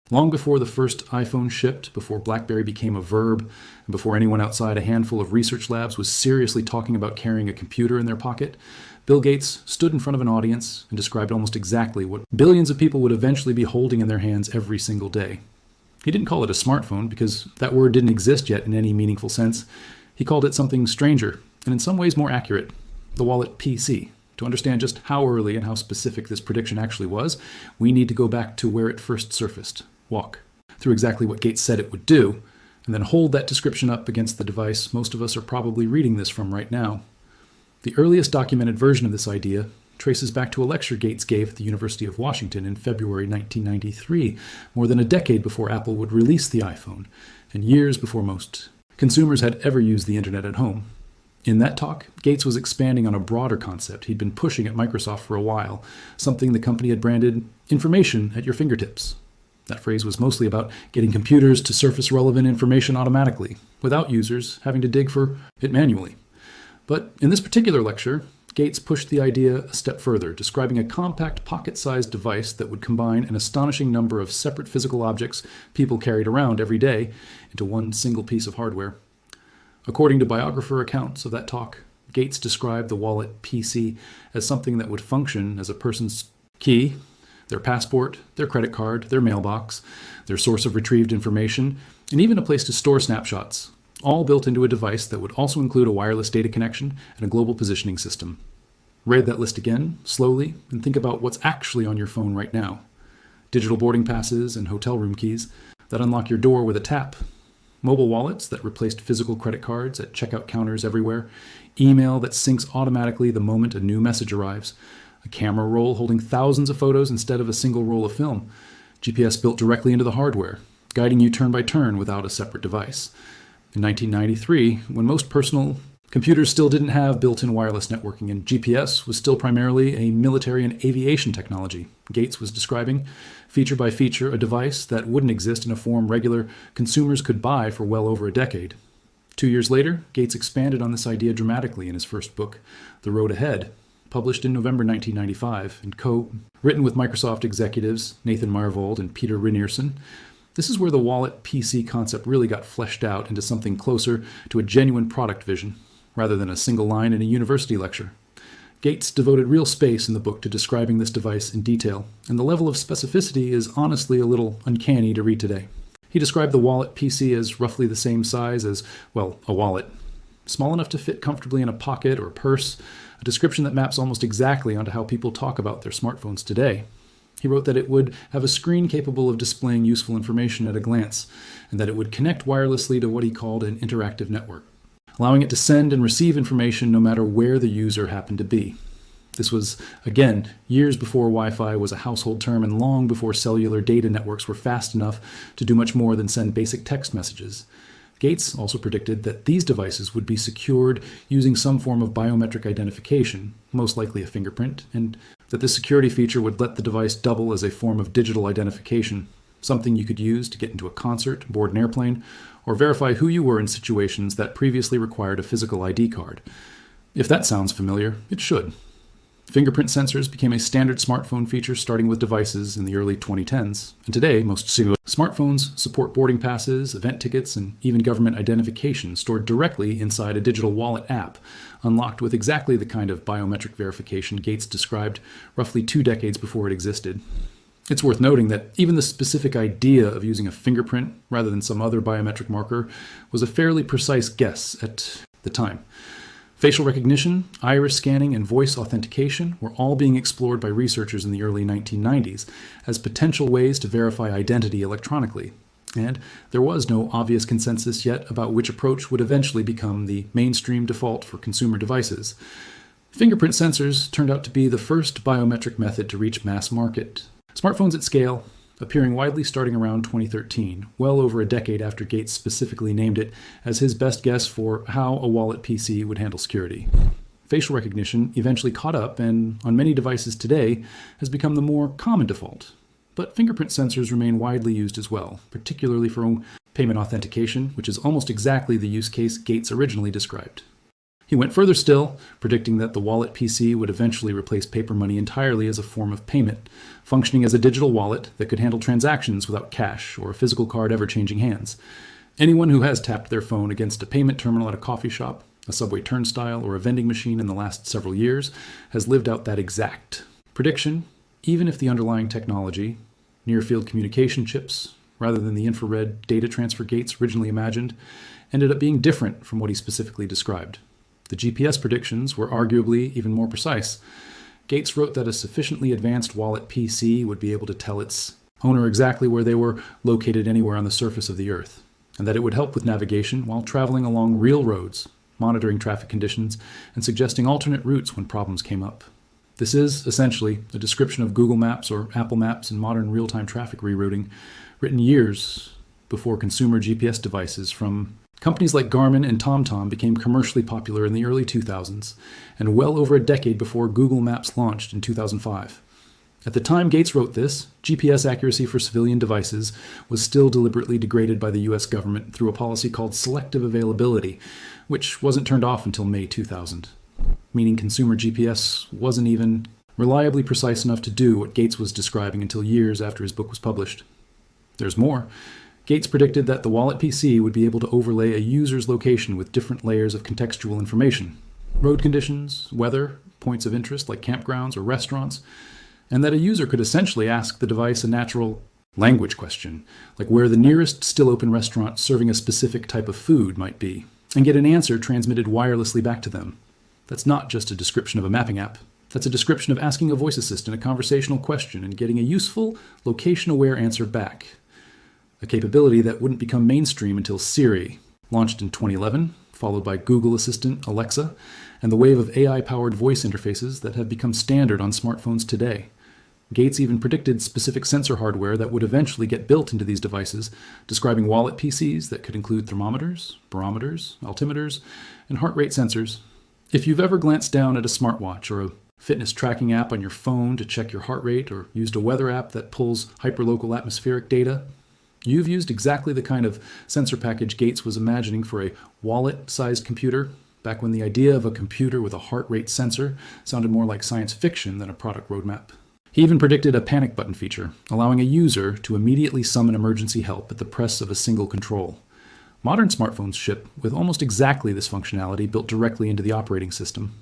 Long before the first iPhone shipped, before BlackBerry became a verb, and before anyone outside a handful of research labs was seriously talking about carrying a computer in their pocket, Bill Gates stood in front of an audience and described almost exactly what billions of people would eventually be holding in their hands every single day. He didn't call it a smartphone because that word didn't exist yet in any meaningful sense. He called it something stranger, and in some ways more accurate, the wallet PC. To understand just how early and how specific this prediction actually was, we need to go back to where it first surfaced. Walk through exactly what Gates said it would do, and then hold that description up against the device most of us are probably reading this from right now. The earliest documented version of this idea traces back to a lecture Gates gave at the University of Washington in February 1993, more than a decade before Apple would release the iPhone, and years before most consumers had ever used the internet at home. In that talk, Gates was expanding on a broader concept he'd been pushing at Microsoft for a while, something the company had branded information at your fingertips. That phrase was mostly about getting computers to surface relevant information automatically, without users having to dig for it manually. But in this particular lecture, Gates pushed the idea a step further, describing a compact pocket-sized device that would combine an astonishing number of separate physical objects people carried around every day into one single piece of hardware. According to biographer accounts of that talk, Gates described the wallet PC as something that would function as a person's key, their passport, their credit card, their mailbox, their source of retrieved information, and even a place to store snapshots, all built into a device that would also include a wireless data connection and a global positioning system. Read that list again, slowly, and think about what's actually on your phone right now. Digital boarding passes and hotel room keys that unlock your door with a tap. Mobile wallets that replaced physical credit cards at checkout counters everywhere. Email that syncs automatically the moment a new message arrives. A camera roll holding thousands of photos instead of a single roll of film. GPS built directly into the hardware, guiding you turn by turn without a separate device. In 1993, when most personal computers still didn't have built-in wireless networking and GPS was still primarily a military and aviation technology, Gates was describing, feature by feature, a device that wouldn't exist in a form regular consumers could buy for well over a decade. 2 years later, Gates expanded on this idea dramatically in his first book, The Road Ahead, published in November 1995 and co-written with Microsoft executives Nathan Myhrvold and Peter Rinierson. This is where the wallet PC concept really got fleshed out into something closer to a genuine product vision, rather than a single line in a university lecture. Gates devoted real space in the book to describing this device in detail, and the level of specificity is honestly a little uncanny to read today. He described the wallet PC as roughly the same size as, well, a wallet. Small enough to fit comfortably in a pocket or purse, a description that maps almost exactly onto how people talk about their smartphones today. He wrote that it would have a screen capable of displaying useful information at a glance, and that it would connect wirelessly to what he called an interactive network, allowing it to send and receive information no matter where the user happened to be. This was, again, years before Wi-Fi was a household term and long before cellular data networks were fast enough to do much more than send basic text messages. Gates also predicted that these devices would be secured using some form of biometric identification, most likely a fingerprint, and that this security feature would let the device double as a form of digital identification, something you could use to get into a concert, board an airplane, or verify who you were in situations that previously required a physical ID card. If that sounds familiar, it should. Fingerprint sensors became a standard smartphone feature starting with devices in the early 2010s, and today most smartphones support boarding passes, event tickets, and even government identification stored directly inside a digital wallet app, unlocked with exactly the kind of biometric verification Gates described roughly 2 decades before it existed. It's worth noting that even the specific idea of using a fingerprint rather than some other biometric marker was a fairly precise guess at the time. Facial recognition, iris scanning, and voice authentication were all being explored by researchers in the early 1990s as potential ways to verify identity electronically, and there was no obvious consensus yet about which approach would eventually become the mainstream default for consumer devices. Fingerprint sensors turned out to be the first biometric method to reach mass market. Smartphones at scale, appearing widely starting around 2013, well over a decade after Gates specifically named it as his best guess for how a wallet PC would handle security. Facial recognition eventually caught up and, on many devices today, has become the more common default. But fingerprint sensors remain widely used as well, particularly for payment authentication, which is almost exactly the use case Gates originally described. He went further still, predicting that the wallet PC would eventually replace paper money entirely as a form of payment, functioning as a digital wallet that could handle transactions without cash or a physical card ever changing hands. Anyone who has tapped their phone against a payment terminal at a coffee shop, a subway turnstile, or a vending machine in the last several years has lived out that exact prediction, even if the underlying technology, near-field communication chips, rather than the infrared data transfer gates originally imagined, ended up being different from what he specifically described. The GPS predictions were arguably even more precise. Gates wrote that a sufficiently advanced wallet PC would be able to tell its owner exactly where they were located anywhere on the surface of the Earth, and that it would help with navigation while traveling along real roads, monitoring traffic conditions, and suggesting alternate routes when problems came up. This is, essentially, a description of Google Maps or Apple Maps and modern real-time traffic rerouting, written years before consumer GPS devices from companies like Garmin and TomTom became commercially popular in the early 2000s, and well over a decade before Google Maps launched in 2005. At the time Gates wrote this, GPS accuracy for civilian devices was still deliberately degraded by the US government through a policy called selective availability, which wasn't turned off until May 2000, meaning consumer GPS wasn't even reliably precise enough to do what Gates was describing until years after his book was published. There's more. Gates predicted that the wallet PC would be able to overlay a user's location with different layers of contextual information, road conditions, weather, points of interest like campgrounds or restaurants, and that a user could essentially ask the device a natural language question, like where the nearest still open restaurant serving a specific type of food might be, and get an answer transmitted wirelessly back to them. That's not just a description of a mapping app. That's a description of asking a voice assistant a conversational question and getting a useful, location-aware answer back. A capability that wouldn't become mainstream until Siri, launched in 2011, followed by Google Assistant, Alexa, and the wave of AI-powered voice interfaces that have become standard on smartphones today. Gates even predicted specific sensor hardware that would eventually get built into these devices, describing wallet PCs that could include thermometers, barometers, altimeters, and heart rate sensors. If you've ever glanced down at a smartwatch or a fitness tracking app on your phone to check your heart rate, or used a weather app that pulls hyperlocal atmospheric data, you've used exactly the kind of sensor package Gates was imagining for a wallet-sized computer, back when the idea of a computer with a heart rate sensor sounded more like science fiction than a product roadmap. He even predicted a panic button feature, allowing a user to immediately summon emergency help at the press of a single control. Modern smartphones ship with almost exactly this functionality built directly into the operating system.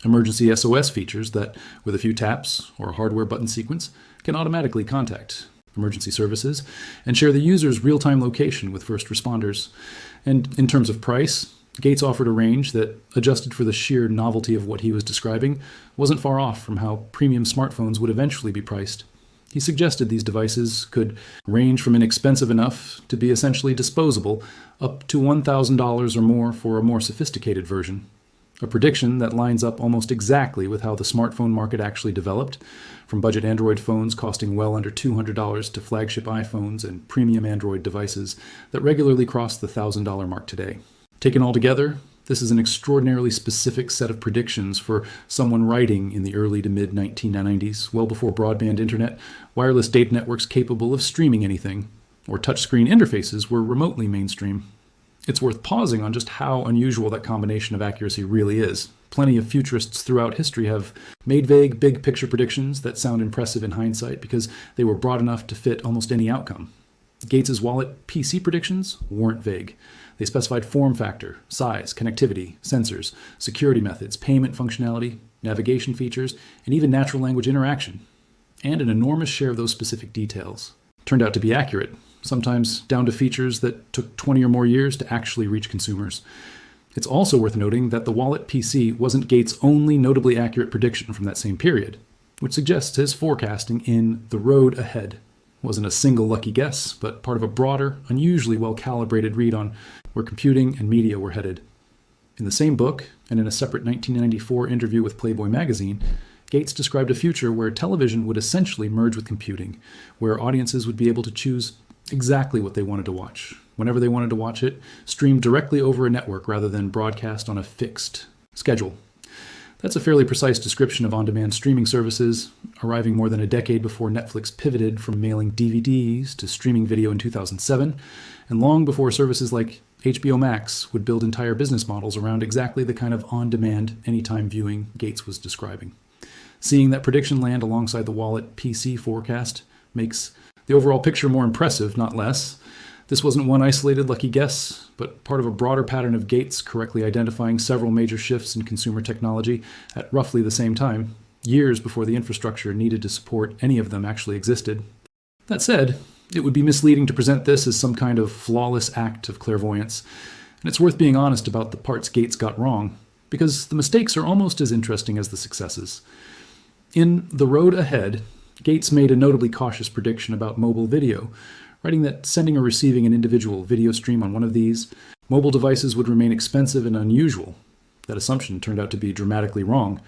Emergency SOS features that, with a few taps or a hardware button sequence, can automatically contact emergency services and share the user's real-time location with first responders. And in terms of price, Gates offered a range that, adjusted for the sheer novelty of what he was describing, wasn't far off from how premium smartphones would eventually be priced. He suggested these devices could range from inexpensive enough to be essentially disposable up to $1,000 or more for a more sophisticated version. A prediction that lines up almost exactly with how the smartphone market actually developed, from budget Android phones costing well under $200 to flagship iPhones and premium Android devices that regularly cross the $1,000 mark today. Taken all together, this is an extraordinarily specific set of predictions for someone writing in the early to mid-1990s, well before broadband internet, wireless data networks capable of streaming anything, or touchscreen interfaces were remotely mainstream. It's worth pausing on just how unusual that combination of accuracy really is. Plenty of futurists throughout history have made vague, big-picture predictions that sound impressive in hindsight because they were broad enough to fit almost any outcome. Gates's wallet PC predictions weren't vague. They specified form factor, size, connectivity, sensors, security methods, payment functionality, navigation features, and even natural language interaction. And an enormous share of those specific details turned out to be accurate, sometimes down to features that took 20 or more years to actually reach consumers. It's also worth noting that the wallet PC wasn't Gates' only notably accurate prediction from that same period, which suggests his forecasting in The Road Ahead wasn't a single lucky guess, but part of a broader, unusually well-calibrated read on where computing and media were headed. In the same book, and in a separate 1994 interview with Playboy magazine, Gates described a future where television would essentially merge with computing, where audiences would be able to choose exactly what they wanted to watch, whenever they wanted to watch it, streamed directly over a network rather than broadcast on a fixed schedule. That's a fairly precise description of on-demand streaming services, arriving more than a decade before Netflix pivoted from mailing DVDs to streaming video in 2007, and long before services like HBO Max would build entire business models around exactly the kind of on-demand, anytime viewing Gates was describing. Seeing that prediction land alongside the wallet PC forecast makes the overall picture more impressive, not less. This wasn't one isolated lucky guess, but part of a broader pattern of Gates correctly identifying several major shifts in consumer technology at roughly the same time, years before the infrastructure needed to support any of them actually existed. That said, it would be misleading to present this as some kind of flawless act of clairvoyance, and it's worth being honest about the parts Gates got wrong, because the mistakes are almost as interesting as the successes. In The Road Ahead, Gates made a notably cautious prediction about mobile video, writing that sending or receiving an individual video stream on one of these mobile devices would remain expensive and unusual. That assumption turned out to be dramatically wrong.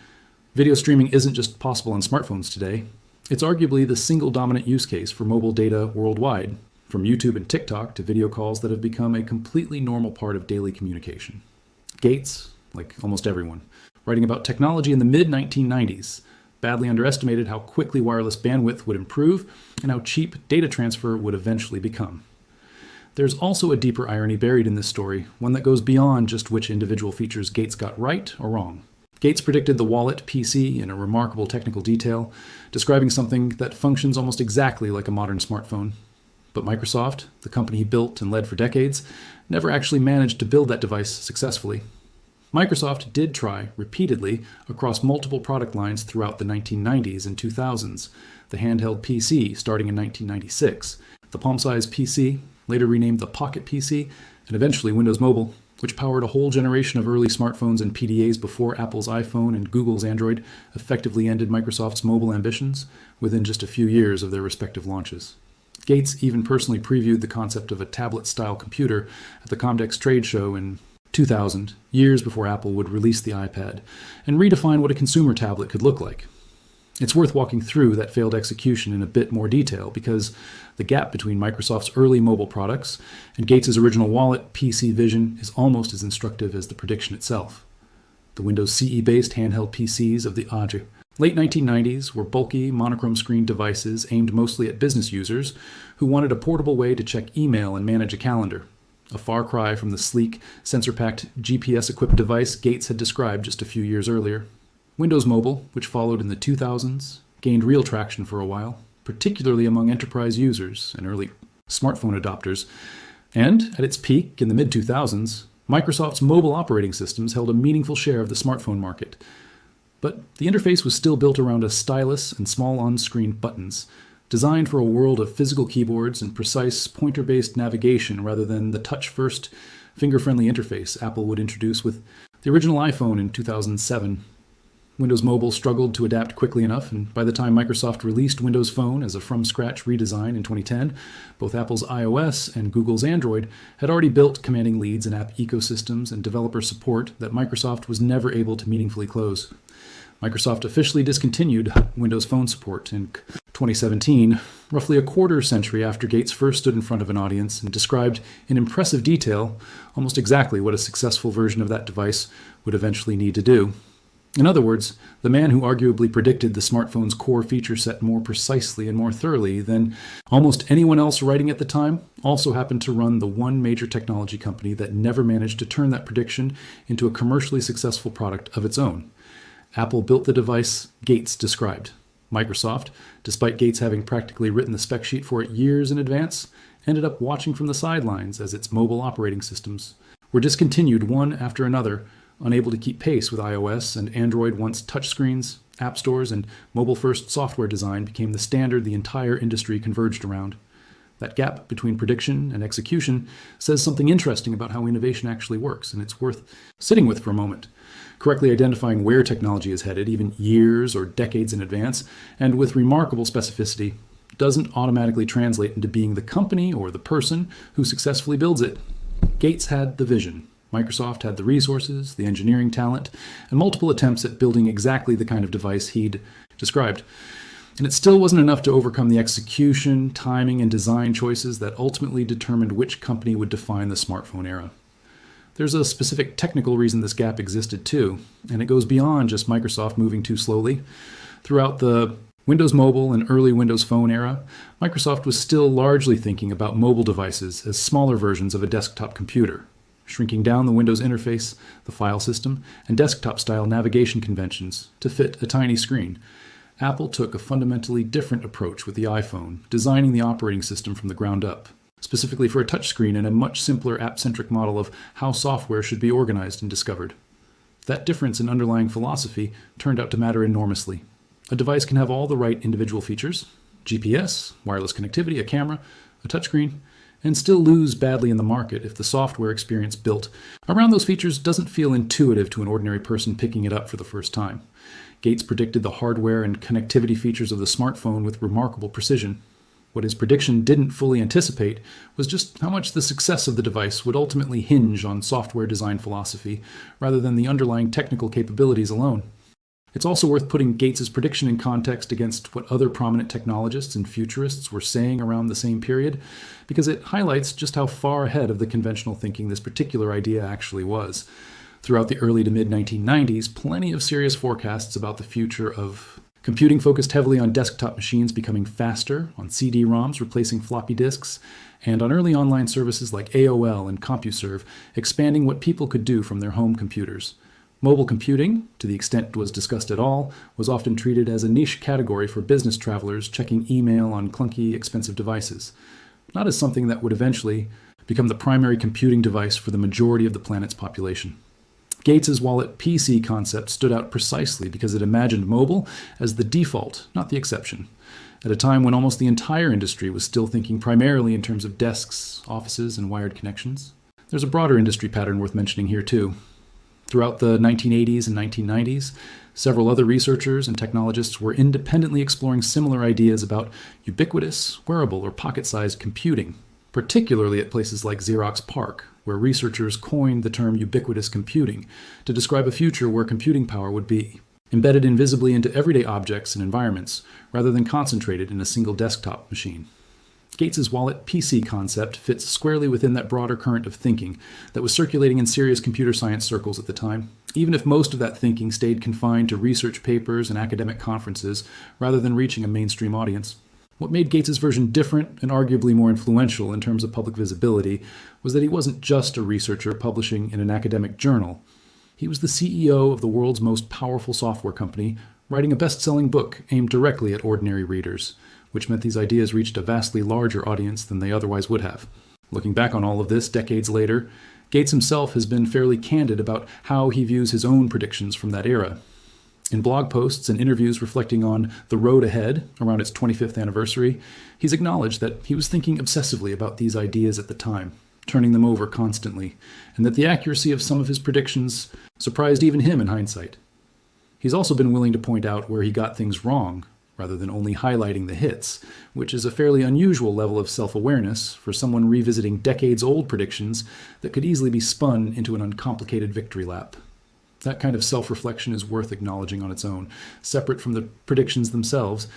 Video streaming isn't just possible on smartphones today. It's arguably the single dominant use case for mobile data worldwide, from YouTube and TikTok to video calls that have become a completely normal part of daily communication. Gates, like almost everyone, writing about technology in the mid-1990s, badly underestimated how quickly wireless bandwidth would improve and how cheap data transfer would eventually become. There's also a deeper irony buried in this story, one that goes beyond just which individual features Gates got right or wrong. Gates predicted the wallet PC in a remarkable technical detail, describing something that functions almost exactly like a modern smartphone. But Microsoft, the company he built and led for decades, never actually managed to build that device successfully. Microsoft did try, repeatedly, across multiple product lines throughout the 1990s and 2000s, the handheld PC starting in 1996, the palm-sized PC, later renamed the Pocket PC, and eventually Windows Mobile, which powered a whole generation of early smartphones and PDAs before Apple's iPhone and Google's Android effectively ended Microsoft's mobile ambitions within just a few years of their respective launches. Gates even personally previewed the concept of a tablet-style computer at the Comdex trade show in 2000, years before Apple would release the iPad, and redefine what a consumer tablet could look like. It's worth walking through that failed execution in a bit more detail because the gap between Microsoft's early mobile products and Gates' original wallet PC vision is almost as instructive as the prediction itself. The Windows CE-based handheld PCs of the late 1990s were bulky, monochrome screen devices aimed mostly at business users who wanted a portable way to check email and manage a calendar. A far cry from the sleek, sensor-packed, GPS-equipped device Gates had described just a few years earlier. Windows Mobile, which followed in the 2000s, gained real traction for a while, particularly among enterprise users and early smartphone adopters. And, at its peak in the mid-2000s, Microsoft's mobile operating systems held a meaningful share of the smartphone market. But the interface was still built around a stylus and small on-screen buttons, designed for a world of physical keyboards and precise pointer-based navigation rather than the touch-first, finger-friendly interface Apple would introduce with the original iPhone in 2007. Windows Mobile struggled to adapt quickly enough, and by the time Microsoft released Windows Phone as a from-scratch redesign in 2010, both Apple's iOS and Google's Android had already built commanding leads in app ecosystems and developer support that Microsoft was never able to meaningfully close. Microsoft officially discontinued Windows Phone support in 2017, roughly a quarter century after Gates first stood in front of an audience and described in impressive detail almost exactly what a successful version of that device would eventually need to do. In other words, the man who arguably predicted the smartphone's core feature set more precisely and more thoroughly than almost anyone else writing at the time also happened to run the one major technology company that never managed to turn that prediction into a commercially successful product of its own. Apple built the device Gates described. Microsoft, despite Gates having practically written the spec sheet for it years in advance, ended up watching from the sidelines as its mobile operating systems were discontinued one after another, unable to keep pace with iOS and Android once touchscreens, app stores, and mobile-first software design became the standard the entire industry converged around. That gap between prediction and execution says something interesting about how innovation actually works, and it's worth sitting with for a moment. Correctly identifying where technology is headed, even years or decades in advance, and with remarkable specificity, doesn't automatically translate into being the company or the person who successfully builds it. Gates had the vision. Microsoft had the resources, the engineering talent, and multiple attempts at building exactly the kind of device he'd described. And it still wasn't enough to overcome the execution, timing, and design choices that ultimately determined which company would define the smartphone era. There's a specific technical reason this gap existed too, and it goes beyond just Microsoft moving too slowly. Throughout the Windows Mobile and early Windows Phone era, Microsoft was still largely thinking about mobile devices as smaller versions of a desktop computer. shrinking down the Windows interface, the file system, and desktop-style navigation conventions to fit a tiny screen. Apple took a fundamentally different approach with the iPhone, designing the operating system from the ground up, specifically for a touchscreen and a much simpler app-centric model of how software should be organized and discovered. That difference in underlying philosophy turned out to matter enormously. A device can have all the right individual features, GPS, wireless connectivity, a camera, a touchscreen, and still lose badly in the market if the software experience built around those features doesn't feel intuitive to an ordinary person picking it up for the first time. Gates predicted the hardware and connectivity features of the smartphone with remarkable precision. What his prediction didn't fully anticipate was just how much the success of the device would ultimately hinge on software design philosophy rather than the underlying technical capabilities alone. It's also worth putting Gates's prediction in context against what other prominent technologists and futurists were saying around the same period, because it highlights just how far ahead of the conventional thinking this particular idea actually was. Throughout the early to mid-1990s, plenty of serious forecasts about the future of computing focused heavily on desktop machines becoming faster, on CD-ROMs replacing floppy disks, and on early online services like AOL and CompuServe expanding what people could do from their home computers. Mobile computing, to the extent it was discussed at all, was often treated as a niche category for business travelers checking email on clunky, expensive devices, not as something that would eventually become the primary computing device for the majority of the planet's population. Gates's wallet PC concept stood out precisely because it imagined mobile as the default, not the exception, at a time when almost the entire industry was still thinking primarily in terms of desks, offices, and wired connections. There's a broader industry pattern worth mentioning here, too. Throughout the 1980s and 1990s, several other researchers and technologists were independently exploring similar ideas about ubiquitous, wearable, or pocket-sized computing, particularly at places like Xerox PARC, where researchers coined the term ubiquitous computing to describe a future where computing power would be embedded invisibly into everyday objects and environments, rather than concentrated in a single desktop machine. Gates's wallet PC concept fits squarely within that broader current of thinking that was circulating in serious computer science circles at the time, even if most of that thinking stayed confined to research papers and academic conferences rather than reaching a mainstream audience. What made Gates's version different and arguably more influential in terms of public visibility was that he wasn't just a researcher publishing in an academic journal. He was the CEO of the world's most powerful software company, writing a best-selling book aimed directly at ordinary readers, which meant these ideas reached a vastly larger audience than they otherwise would have. Looking back on all of this decades later, Gates himself has been fairly candid about how he views his own predictions from that era. In blog posts and interviews reflecting on the road ahead around its 25th anniversary, he's acknowledged that he was thinking obsessively about these ideas at the time, turning them over constantly, and that the accuracy of some of his predictions surprised even him in hindsight. He's also been willing to point out where he got things wrong, rather than only highlighting the hits, which is a fairly unusual level of self-awareness for someone revisiting decades-old predictions that could easily be spun into an uncomplicated victory lap. That kind of self-reflection is worth acknowledging on its own. Separate from the predictions themselves,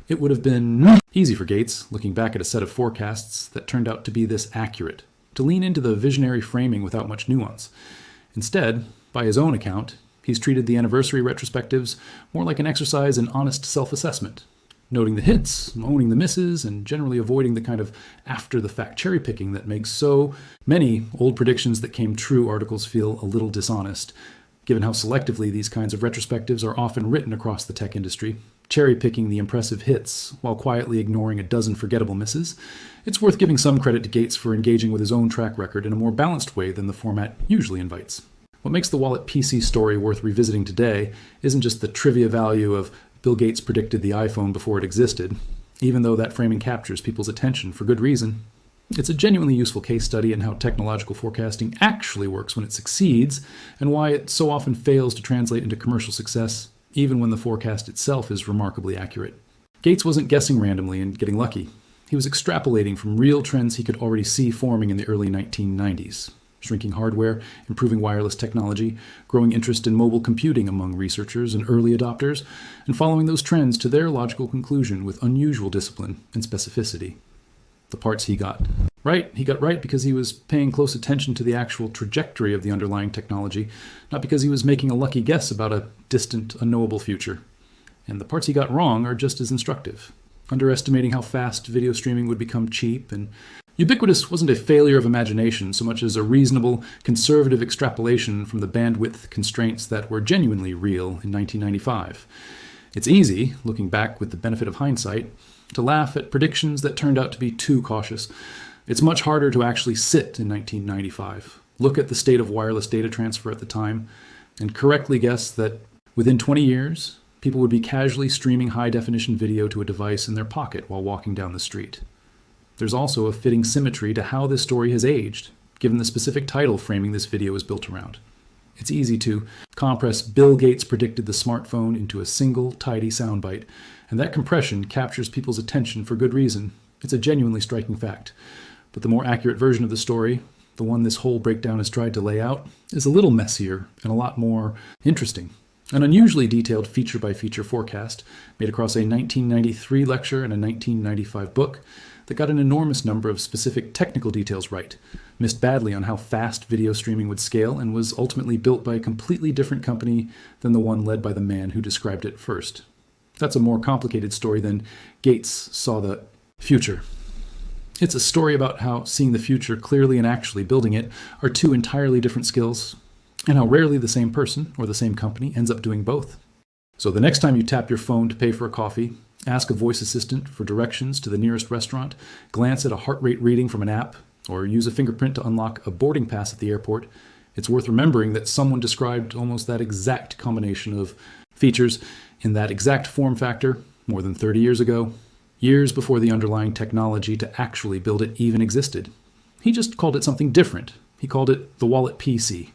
it would have been easy for Gates, looking back at a set of forecasts that turned out to be this accurate, to lean into the visionary framing without much nuance. Instead, by his own account, he's treated the anniversary retrospectives more like an exercise in honest self-assessment, noting the hits, owning the misses, and generally avoiding the kind of after-the-fact cherry-picking that makes so many old predictions that came true articles feel a little dishonest. Given how selectively these kinds of retrospectives are often written across the tech industry, cherry-picking the impressive hits while quietly ignoring a dozen forgettable misses, it's worth giving some credit to Gates for engaging with his own track record in a more balanced way than the format usually invites. What makes the wallet PC story worth revisiting today isn't just the trivia value of Bill Gates predicted the iPhone before it existed, even though that framing captures people's attention for good reason. It's a genuinely useful case study in how technological forecasting actually works when it succeeds, and why it so often fails to translate into commercial success, even when the forecast itself is remarkably accurate. Gates wasn't guessing randomly and getting lucky. He was extrapolating from real trends he could already see forming in the early 1990s. Shrinking hardware, improving wireless technology, growing interest in mobile computing among researchers and early adopters, and following those trends to their logical conclusion with unusual discipline and specificity. The parts he got right because he was paying close attention to the actual trajectory of the underlying technology, not because he was making a lucky guess about a distant, unknowable future. And the parts he got wrong are just as instructive. Underestimating how fast video streaming would become cheap and Ubiquitous wasn't a failure of imagination so much as a reasonable, conservative extrapolation from the bandwidth constraints that were genuinely real in 1995. It's easy, looking back with the benefit of hindsight, to laugh at predictions that turned out to be too cautious. It's much harder to actually sit in 1995, look at the state of wireless data transfer at the time, and correctly guess that within 20 years, people would be casually streaming high-definition video to a device in their pocket while walking down the street. There's also a fitting symmetry to how this story has aged, given the specific title framing this video is built around. It's easy to compress Bill Gates predicted the smartphone into a single, tidy soundbite, and that compression captures people's attention for good reason. It's a genuinely striking fact. But the more accurate version of the story, the one this whole breakdown has tried to lay out, is a little messier and a lot more interesting. An unusually detailed feature-by-feature forecast made across a 1993 lecture and a 1995 book that got an enormous number of specific technical details right, missed badly on how fast video streaming would scale, and was ultimately built by a completely different company than the one led by the man who described it first. That's a more complicated story than Gates saw the future. It's a story about how seeing the future clearly and actually building it are two entirely different skills, and how rarely the same person or the same company ends up doing both. So the next time you tap your phone to pay for a coffee, ask a voice assistant for directions to the nearest restaurant, glance at a heart rate reading from an app, or use a fingerprint to unlock a boarding pass at the airport, it's worth remembering that someone described almost that exact combination of features in that exact form factor more than 30 years ago, years before the underlying technology to actually build it even existed. He just called it something different. He called it the Wallet PC.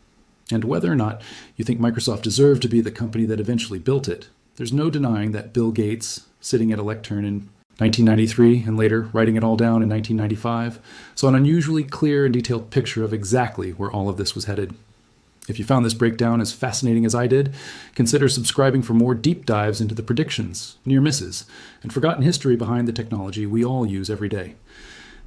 And whether or not you think Microsoft deserved to be the company that eventually built it, there's no denying that Bill Gates, sitting at a lectern in 1993 and later writing it all down in 1995, saw an unusually clear and detailed picture of exactly where all of this was headed. If you found this breakdown as fascinating as I did, consider subscribing for more deep dives into the predictions, near misses, and forgotten history behind the technology we all use every day.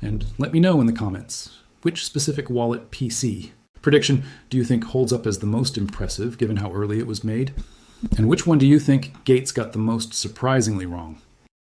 And let me know in the comments, which specific Wallet PC prediction do you think holds up as the most impressive given how early it was made? And which one do you think Gates got the most surprisingly wrong?